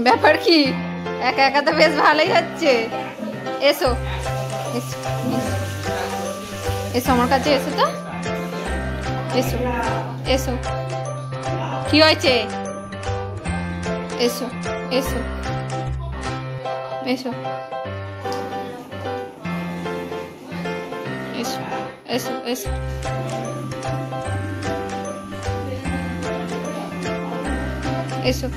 ব্যাপার কি? একা একা তো বেশ ভালোই হচ্ছে। এসো এসো এসো আমার কাছে এসো তো, এসো এসো। কি হয়েছে? এসো এসো এসো এসো এসো এসো। এসো।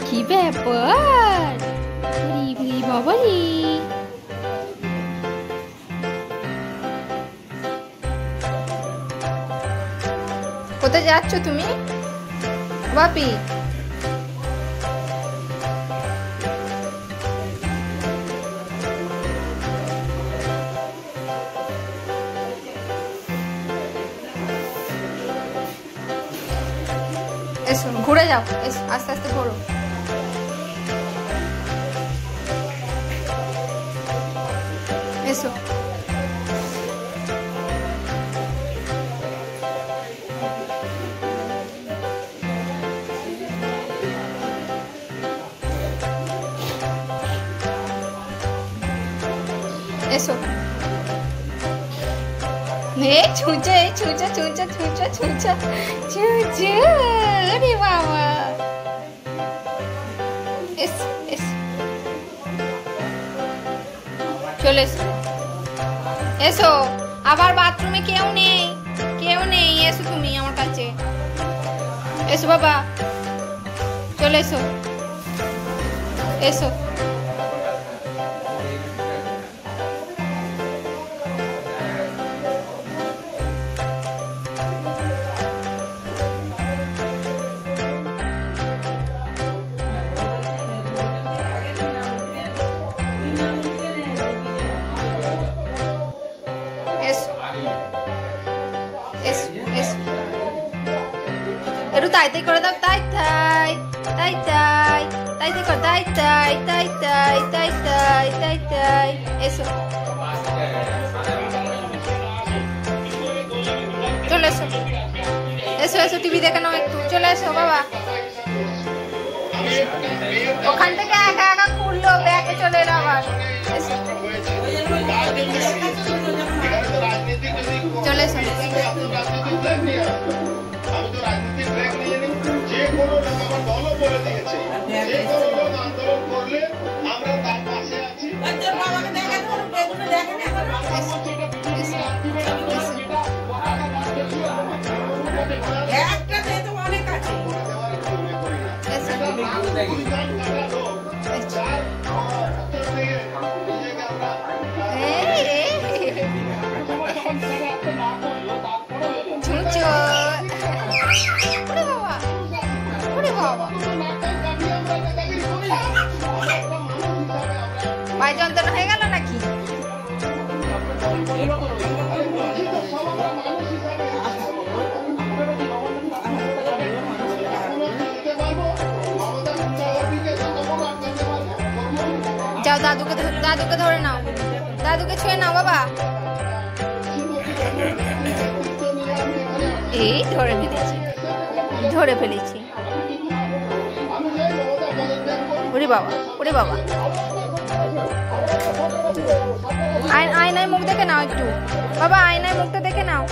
কি ব্যাপার? বাবারি, কোথায় যাচ্ছ তুমি বাপি? এসো ঘুরে যাও, এসো আস্তে আস্তে ঘোরো। এসো এসো। এই ছুঁচো, এই ছুঁচো ছুঁচো ছুঁচো ছুঁচো ছুঁচো। আরে বাবা, এসো এসো, চলে এসো এসো। আবার বাথরুমে কেউ নেই, কেউ নেই, এসো তুমি আমার কাছে। এসো বাবা, চলে এসো এসো। একটু তাই তাই করে দাও, তাই তাই তাই তাই তাই তাই কর, তাই তাই তাই তাই তাই তাই তাই তাই। এসো চলে এসো এসো এসো, টিভি দেখে নাও একটু। চলে এসো বাবা, ওখান থেকে একা একা খুললো, ব্যাগে চলে এলো আবার। এসো চলে এসো। পায়ে যন্ত্রণা হয়ে গেল নাকি? যাও দাদুকে ধরে নাও, দাদুকে ছুঁয়ে নাও বাবা। এই ধরে ফেলেছি, ধরে ফেলেছি। ওরে বাবা, ওরে বাবা। আয়নায় মুখ দেখে নাও একটু বাবা, আয়নায় মুখটা দেখে নাও।